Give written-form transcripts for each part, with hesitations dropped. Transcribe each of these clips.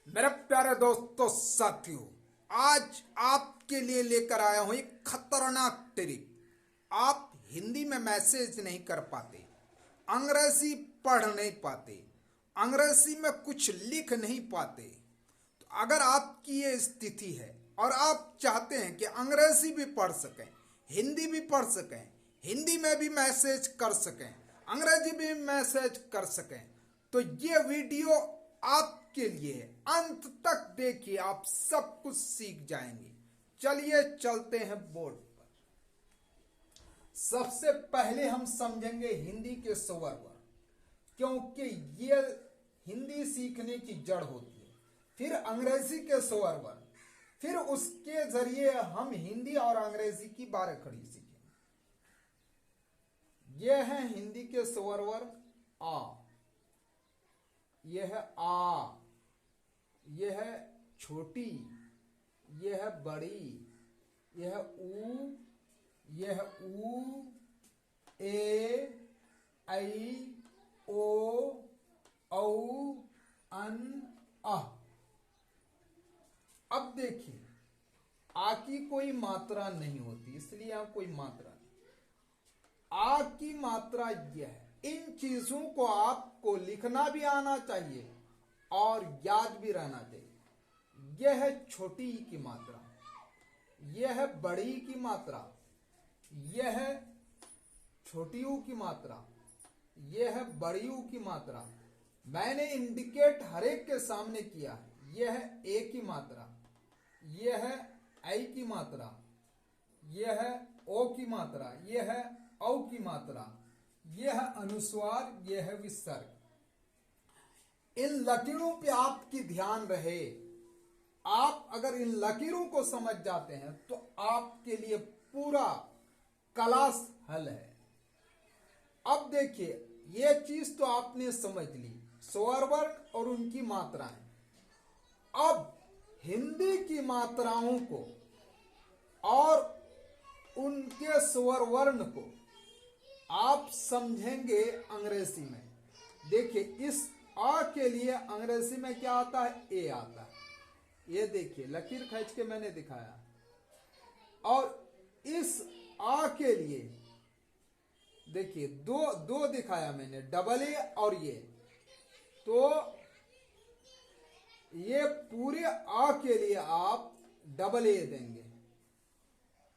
मेरे प्यारे दोस्तों साथियों, आज आपके लिए लेकर आया हूं एक खतरनाक ट्रिक। आप हिंदी में मैसेज नहीं कर पाते, अंग्रेजी पढ़ नहीं पाते, अंग्रेजी में कुछ लिख नहीं पाते। तो अगर आपकी ये स्थिति है और आप चाहते हैं कि अंग्रेजी भी पढ़ सकें, हिंदी भी पढ़ सकें, हिंदी में भी मैसेज कर सकें, अंग्रेजी भी मैसेज कर सकें, तो ये वीडियो आपके लिए है। अंत तक देखिए, आप सब कुछ सीख जाएंगे। चलिए चलते हैं बोर्ड पर। सबसे पहले हम समझेंगे हिंदी के स्वर वर्ग, क्योंकि ये हिंदी सीखने की जड़ होती है। फिर अंग्रेजी के स्वर वर्ग, फिर उसके जरिए हम हिंदी और अंग्रेजी की बारीखड़ी सीखेंगे। यह है हिंदी के स्वर वर्ग। आ, यह है आ, यह है छोटी, यह है बड़ी, यह है ऊ, यह है ऊ, ए, ऐ, ओ, औ, अन, अ। अब देखिए, आ की कोई मात्रा नहीं होती, इसलिए यहां कोई मात्रा नहीं। आ की मात्रा यह है। इन चीजों को आपको लिखना भी आना चाहिए और याद भी रहना चाहिए। यह है छोटी ई की मात्रा, यह है बड़ी की मात्रा, यह है छोटी ऊ की मात्रा, यह है बड़ी ऊ की मात्रा। मैंने इंडिकेट हर एक के सामने किया है। यह है ए की मात्रा, यह है ऐ की मात्रा, यह है ओ की मात्रा, यह है औ की मात्रा, यह है अनुस्वार, यह है विसर्ग। इन लकीरों पे आपकी ध्यान रहे। आप अगर इन लकीरों को समझ जाते हैं तो आपके लिए पूरा क्लास हल है। अब देखिए, ये चीज तो आपने समझ ली, स्वर वर्ग और उनकी मात्राएं। अब हिंदी की मात्राओं को और उनके स्वर वर्ण को आप समझेंगे अंग्रेजी में। देखिए, इस आ के लिए अंग्रेजी में क्या आता है? ए आता है। ये देखिए, लकीर खींच के मैंने दिखाया। और इस आ के लिए देखिए, दो दिखाया मैंने, डबल ए और ये। तो ये पूरे आ के लिए आप डबल ए देंगे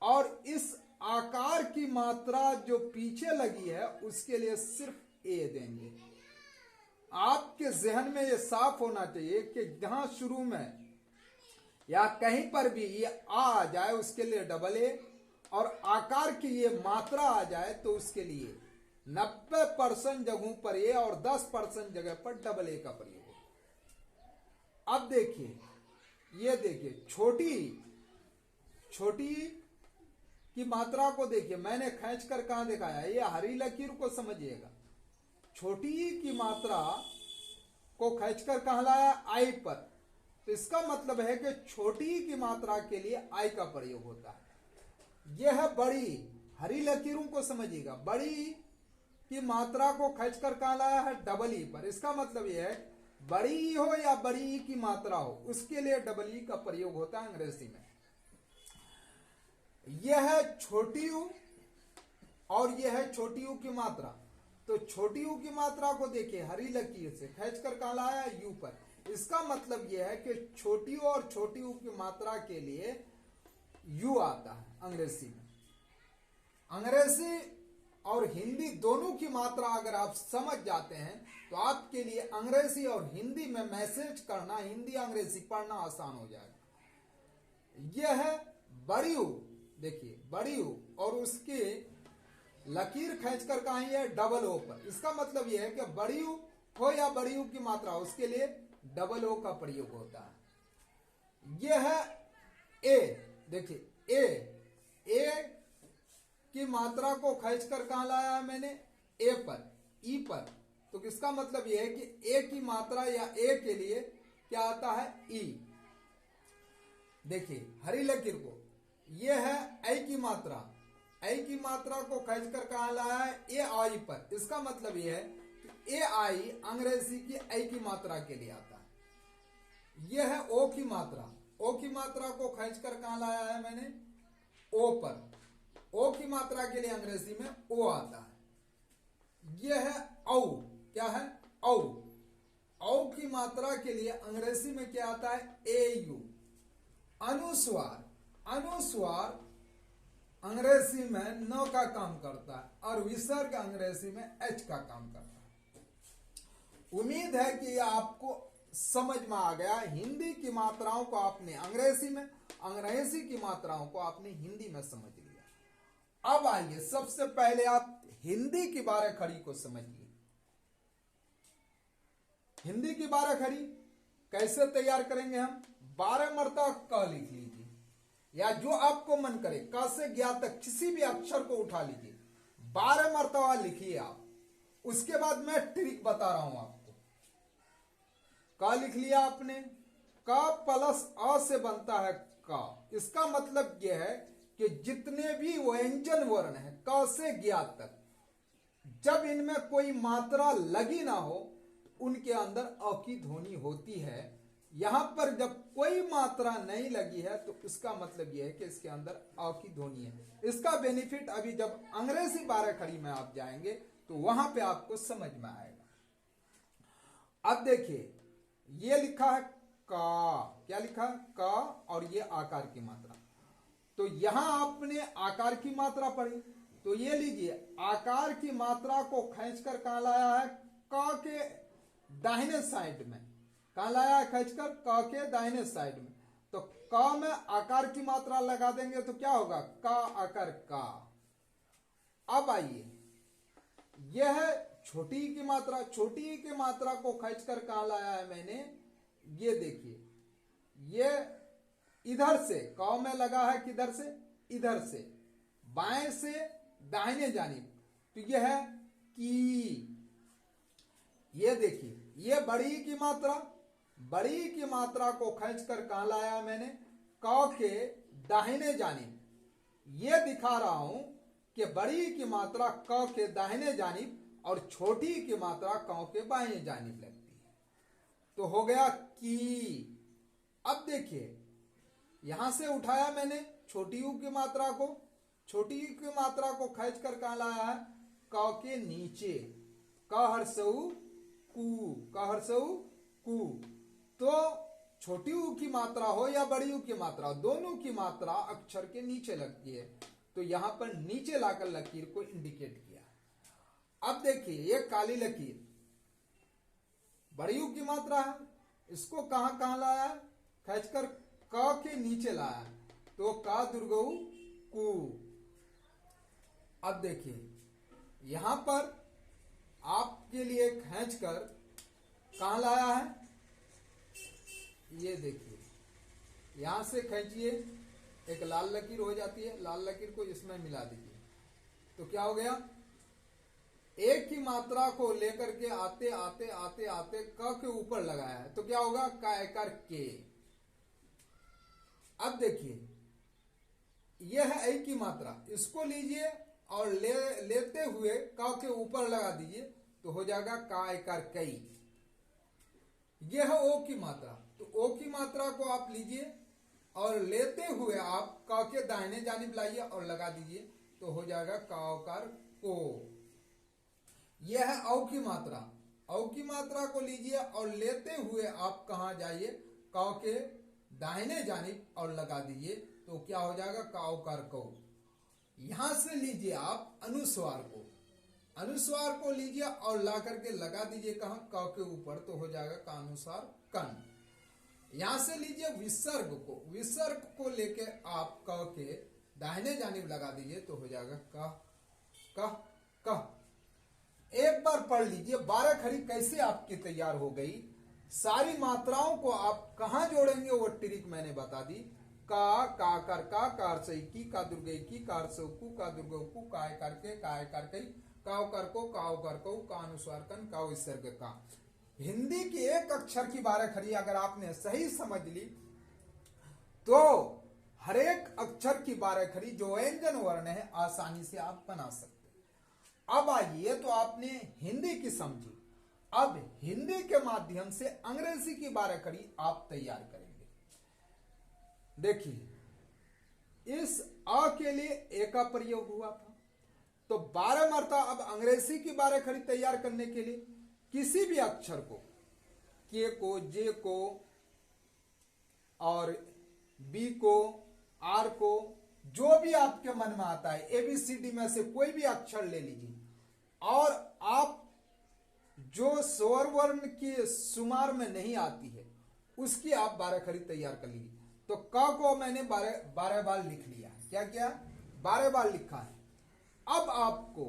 और इस आकार की मात्रा जो पीछे लगी है उसके लिए सिर्फ ए देंगे। आपके जहन में ये साफ होना चाहिए कि जहां शुरू में या कहीं पर भी ये आ जाए उसके लिए डबल ए, और आकार की ये मात्रा आ जाए तो उसके लिए 90% जगहों पर ए और 10% जगह पर डबल ए का प्रयोग हो। अब देखिए, ये देखिए, छोटी की मात्रा को देखिए, मैंने खींच कर कहां दिखाया, ये हरी लकीर को समझिएगा। छोटी की मात्रा को खींचकर कहां लाया? आई पर। तो इसका मतलब है कि छोटी की मात्रा के लिए आई का प्रयोग होता है। यह है बड़ी, हरी लकीरों को समझिएगा। बड़ी की मात्रा को खींचकर कहां लाया है? डबल ई पर। इसका मतलब यह है बड़ी ई हो या बड़ी ई की मात्रा हो, उसके लिए डबल ई का प्रयोग होता है अंग्रेजी में। यह है छोटी यू और यह है छोटी यू की मात्रा। तो छोटी यू की मात्रा को देखिए, हरी लकीर से खींचकर कहां लाया? यू पर। इसका मतलब यह है कि छोटी यू और छोटी यू की मात्रा के लिए यू आता है अंग्रेजी में। अंग्रेजी और हिंदी दोनों की मात्रा अगर आप समझ जाते हैं तो आपके लिए अंग्रेजी और हिंदी में मैसेज करना, हिंदी अंग्रेजी पढ़ना आसान हो जाएगा। यह है बड़ी यू, देखिए बड़ी यू, और उसके लकीर खींचकर कहां है? डबल ओ पर। इसका मतलब यह है कि बड़ी यू हो या बड़ी यू की मात्रा, उसके लिए डबल ओ का प्रयोग होता है। यह है ए, देखिए ए की मात्रा को खींचकर कहां लाया है मैंने? ए पर, ई पर। तो इसका मतलब यह है कि ए की मात्रा या ए के लिए क्या आता है? ई। देखिए हरी लकीर को, यह है ऐ की मात्रा, ऐ की मात्रा को खींचकर कहां लाया है? ए आई पर। इसका मतलब यह है कि ए आई अंग्रेजी की ऐ की मात्रा के लिए आता है। यह है ओ की मात्रा। ओ की मात्रा को खींचकर कहां लाया है मैंने? ओ पर। ओ की मात्रा के लिए अंग्रेजी में ओ आता है। यह है औ। क्या है? औ। औ की मात्रा के लिए अंग्रेजी में क्या आता है? ए यू। अनुस्वार। अनुस्वार अंग्रेजी में न का काम करता है और विसर्ग अंग्रेजी में एच का काम करता है। उम्मीद है कि आपको समझ में आ गया। हिंदी की मात्राओं को आपने अंग्रेजी में, अंग्रेजी की मात्राओं को आपने हिंदी में समझ लिया। अब आइए सबसे पहले आप हिंदी की 12 खड़ी को समझिए। हिंदी की 12 खड़ी कैसे तैयार करेंगे हम? 12 मरतबा क लिख लीजिए, या जो आपको मन करे क से ज्ञ तक किसी भी अक्षर को उठा लीजिए, 12 मरतबा लिखिए आप। उसके बाद मैं ट्रिक बता रहा हूं आपको। क लिख लिया आपने, क प्लस अ से बनता है क। इसका मतलब यह है कि जितने भी व्यंजन वर्ण है क से ज्ञ तक, जब इनमें कोई मात्रा लगी ना हो उनके अंदर अ की ध्वनि होती है। यहां पर जब कोई मात्रा नहीं लगी है तो इसका मतलब यह है कि इसके अंदर अ की ध्वनि है। इसका बेनिफिट अभी जब अंग्रेजी 12 खड़ी में आप जाएंगे तो वहां पे आपको समझ में आएगा। अब देखिए, ये लिखा है का। क्या लिखा है? का। और ये आकार की मात्रा। तो यहां आपने आकार की मात्रा पढ़ी, तो ये लीजिए, आकार की मात्रा को खींचकर कहां लाया है? क के दाहिने साइड में। कहां लाया है खींचकर? क के दाहिने साइड में। तो क में आकार की मात्रा लगा देंगे तो क्या होगा? का आकार का। अब आइए, यह है छोटी ई की मात्रा। छोटी ई की मात्रा को खींचकर कहां लाया है मैंने? ये देखिए, ये इधर से क में लगा है, किधर से? इधर से, बाएं से दाहिने जानिब। तो यह है की। ये देखिए, ये बड़ी ई की मात्रा। बड़ी ई की मात्रा को खींचकर कहां लाया है मैंने? क के दाहिने जानिब। ये दिखा रहा हूं कि बड़ी ई की मात्रा क के दाहिने जानिब और छोटी ई की मात्रा क के बाएं जानिब लगती है। तो हो गया की। अब देखिए, यहां से उठाया मैंने छोटी यू की मात्रा को। छोटी यू की मात्रा को खींचकर कहां लाया है? क के नीचे। क हर्सऊ कु। क हर्सऊ कु। तो छोटी यू की मात्रा हो या बड़ी यू की मात्रा, दोनों की मात्रा अक्षर के नीचे लगती है। तो यहां पर नीचे लाकर लकीर को इंडिकेट किया। अब देखिए, ये काली लकीर बड़ी यू की मात्रा है, इसको कहां कहां लाया है? खींचकर क के नीचे लाया। तो का दुर्गऊ कु। अब देखिए, यहां पर आपके लिए खींचकर कहां लाया है? ये देखिए, यहां से खींचिए, एक लाल लकीर हो जाती है। लाल लकीर को इसमें मिला दीजिए तो क्या हो गया? एक की मात्रा को लेकर के आते आते आते आते क के ऊपर लगाया है तो क्या होगा? का एकर के। अब देखिए, यह है ए की मात्रा, इसको लीजिए और लेते हुए क के ऊपर लगा दीजिए तो हो जाएगा का एकर कई। यह है ओ की मात्रा। तो ओ की मात्रा को आप लीजिए और लेते हुए आप क के दाहिने जानिब लाइए और लगा दीजिए तो हो जाएगा काकार को। यह है औ की मात्रा। औ की मात्रा को लीजिए और लेते हुए आप कहां जाइए? क के दाहिने जानिब और लगा दीजिए तो क्या हो जाएगा? काकार को। यहां से लीजिए आप अनुस्वार को। अनुस्वार को लीजिए और ला करके लगा दीजिए कहां? क के ऊपर तो हो जाएगा का अनुसार कन। यहां से लीजिए विसर्ग को। विसर्ग को लेके आप क के दाहिने जानिब लगा दीजिए तो हो जाएगा क। एक बार पढ़ लीजिए 12 खड़ी कैसे आपकी तैयार हो गई। सारी मात्राओं को आप कहां जोड़ेंगे वो ट्रिक मैंने बता दी। का कर का कार से की, का दुर्गे की, कार से कु, का दुर्गे कु, काय करके, काय कर कई, काव कर को, काव कर को, का अनुस्वार कन, का विसर्ग का। हिंदी की एक अक्षर की 12 खड़ी अगर आपने सही समझ ली तो हर एक अक्षर की 12 खड़ी जो व्यंजन वर्ण है आसानी से आप बना सकते। अब आइए, तो आपने हिंदी की समझी। अब हिंदी के माध्यम से अंग्रेजी की 12 खड़ी आप तैयार करेंगे। देखिए, इस अ के लिए ए का प्रयोग हुआ था, तो 12 मरतबा अब अंग्रेजी की 12 खड़ी तैयार करने के लिए किसी भी अक्षर को, के को, जे को और बी को, आर को, जो भी आपके मन में आता है, ABCD में से कोई भी अक्षर ले लीजिए और आप जो स्वर वर्ण की शुमार में नहीं आती है उसकी आप 12 खड़ी तैयार कर लीजिए। तो क को मैंने 12 बार लिख लिया। क्या क्या? 12 बार लिखा है। अब आपको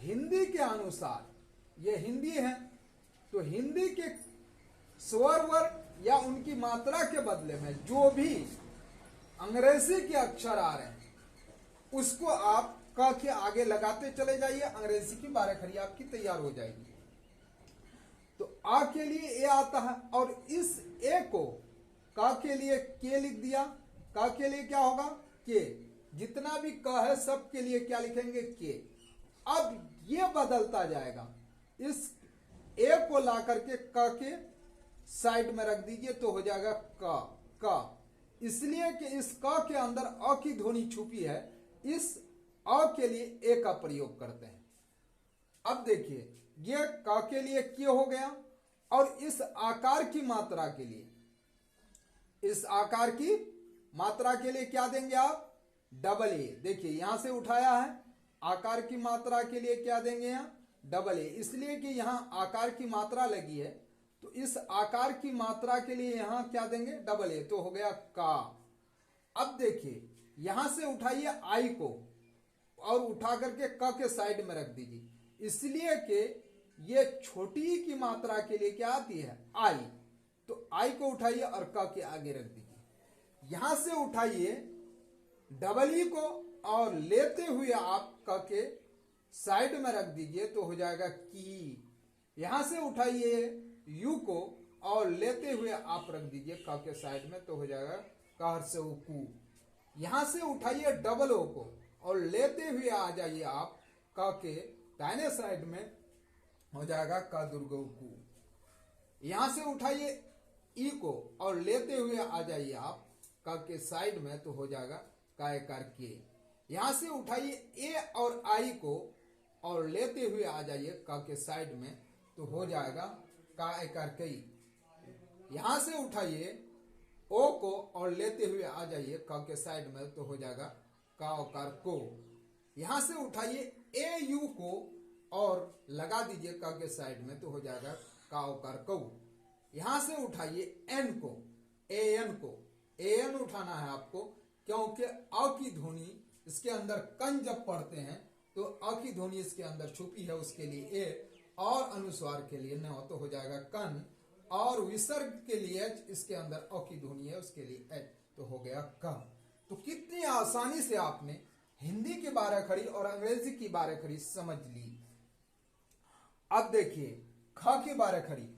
हिंदी के अनुसार, ये हिंदी है तो हिंदी के स्वर वर्ण या उनकी मात्रा के बदले में जो भी अंग्रेजी के अक्षर आ रहे हैं उसको आप क के आगे लगाते चले जाइए, अंग्रेजी की 12 खड़ी आपकी तैयार हो जाएगी। तो आ के लिए ए आता है और इस ए को का के लिए के लिख दिया। का के लिए क्या होगा? के। जितना भी क है सब के लिए क्या लिखेंगे? के। अब ये बदलता जाएगा, इस ए को ला करके क के साइड में रख दीजिए तो हो जाएगा क। इसलिए कि इस क के अंदर अ की ध्वनि छुपी है, इस अ के लिए ए का प्रयोग करते हैं। अब देखिए, ये क के लिए के हो गया और इस आकार की मात्रा के लिए, इस आकार की मात्रा के लिए क्या देंगे आप? Double A. देखिए यहां से उठाया है, आकार की मात्रा के लिए क्या देंगे? यहां डबल ए, इसलिए कि यहां आकार की मात्रा लगी है तो इस आकार की मात्रा के लिए यहां क्या देंगे? डबल ए, तो हो गया का। अब देखिए, यहां से उठाइए आई को और उठा करके क के साइड में रख दीजिए, इसलिए कि ये छोटी की मात्रा के लिए क्या आती है? आई। तो आई को उठाइए और क के आगे रख दीजिए। यहां से उठाइए डबल ई को और लेते हुए आप क के साइड में रख दीजिए तो हो जाएगा की। यहां से उठाइए यू को और लेते हुए आप रख दीजिए क के साइड में तो हो जाएगा कार से कू। यहां से उठाइए डबल ओ को और लेते हुए आ जाइए आप क के दाहिने साइड में हो जाएगा का दुर्गो कू। यहां से उठाइए ई को और लेते हुए आ जाइए आप का के साइड में तो हो जाएगा का एकार के। यहां से उठाइए ए और आई को और लेते हुए आ जाइए का के साइड में तो हो जाएगा का एकार कई। यहां से उठाइए ओ को और लेते हुए आ जाइए का के साइड में तो हो जाएगा का ओकार को। यहां से उठाइए ए यू को और लगा दीजिए का के साइड में तो हो जाएगा का ओकार कौ। यहां से उठाइए एन को, ए एन उठाना है आपको, क्योंकि अ की ध्वनि इसके अंदर कन जब पढ़ते हैं तो अ की ध्वनि इसके अंदर छुपी है, उसके लिए ए और अनुस्वार के लिए न तो हो जाएगा कन और विसर्ग के लिए एच, इसके अंदर अ की ध्वनि है उसके लिए एच तो हो गया क। तो कितनी आसानी से आपने हिंदी की 12 खड़ी और अंग्रेजी की 12 खड़ी समझ ली। अब देखिए ख की 12 खड़ी,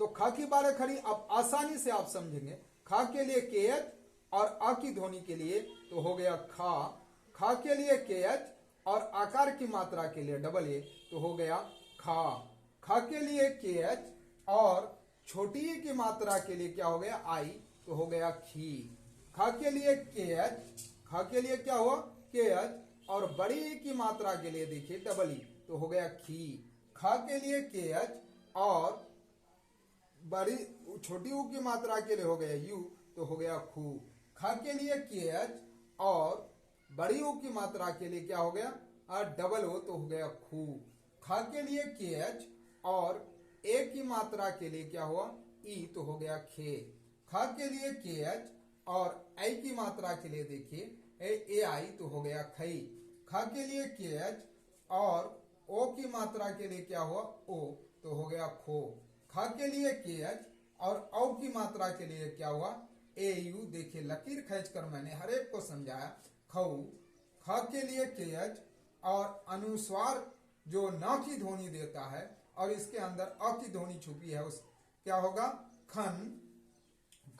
तो ख की 12 खड़ी अब आसानी से आप समझेंगे। ख के लिए के एच और अ की ध्वनि के लिए तो हो गया खा। खा के लिए के एच और आकार की मात्रा के लिए डबल ए तो हो गया खा। खा के लिए के एच और छोटी ई की मात्रा के लिए क्या हो गया? आई तो हो गया खी। खा के लिए के एच, खा के लिए क्या हुआ? के एच और बड़ी ई की मात्रा के लिए देखिए डबल ई तो हो गया खी। खा के लिए के एच और बड़ी छोटी ऊ की मात्रा के लिए हो गया यू तो हो गया खू। खा के लिए के एच और बड़ी ऊ की मात्रा के लिए क्या हो गया? डबल ओ तो हो गया खू। खा के लिए के एच और ए की मात्रा के लिए क्या हुआ? ई तो हो गया खे। खा के लिए के एच और आई की मात्रा के लिए देखिए ए आई तो हो गया खई। खा के लिए के एच और ओ की मात्रा के लिए क्या हुआ? ओ तो हो गया खो। खा के लिए के एच और औ की मात्रा के लिए क्या हुआ? ए यू। देखिए लकीर खींचकर मैंने हर एक को समझाया। खऊ। ख के लिए के एच और अनुस्वार जो न की ध्वनि देता है और इसके अंदर अ की ध्वनि छुपी है उस क्या होगा? खन।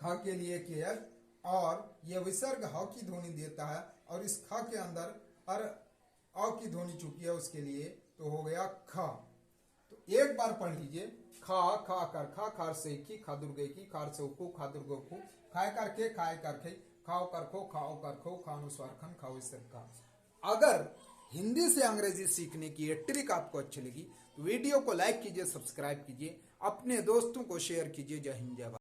ख के लिए के एच और ये विसर्ग ह की ध्वनि देता है और इस ख के अंदर अ की ध्वनि छुपी है उसके लिए तो हो गया ख। तो एक बार पढ़ लीजिए। खा खा कर खा खार से की खा दुर्गे की खार से उकू खा दुर्गो खू खाए करके खाए कर खे खाओ कर खो खाओ कर खो खानुस्वार खन खाओ इस का। अगर हिंदी से अंग्रेजी सीखने की ये ट्रिक आपको अच्छी लगी तो वीडियो को लाइक कीजिए, सब्सक्राइब कीजिए, अपने दोस्तों को शेयर कीजिए। जय हिंद जय भारत।